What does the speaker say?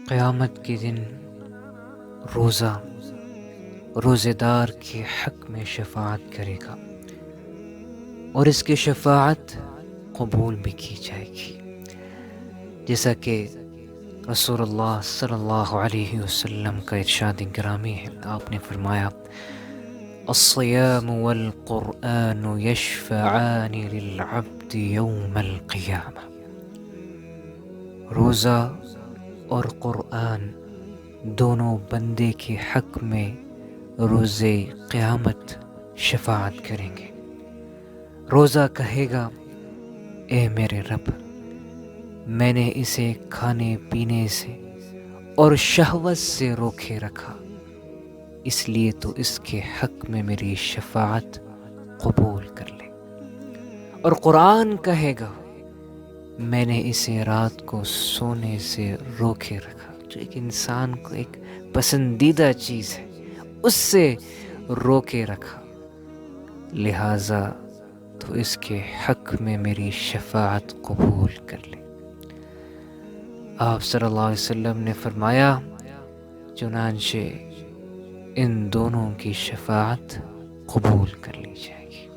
قیامت کے دن روزے دار کے حق میں شفاعت کرے گا اور اس کی شفاعت قبول بھی کی جائے گی، جیسا کہ رسول اللہ صلی اللہ علیہ وسلم کا ارشاد گرامی ہے۔ آپ نے فرمایا الصیام والقرآن یشفعان للعبد یوم القیامہ، روزہ اور قرآن دونوں بندے کے حق میں روز قیامت شفاعت کریں گے۔ روزہ کہے گا اے میرے رب، میں نے اسے کھانے پینے سے اور شہوت سے روکے رکھا، اس لیے تو اس کے حق میں میری شفاعت قبول کر لے۔ اور قرآن کہے گا میں نے اسے رات کو سونے سے روکے رکھا، جو ایک انسان کو ایک پسندیدہ چیز ہے اس سے روکے رکھا، لہٰذا تو اس کے حق میں میری شفاعت قبول کر لے۔ آپ صلی اللہ علیہ وسلم نے فرمایا چنانچہ ان دونوں کی شفاعت قبول کر لی جائے گی۔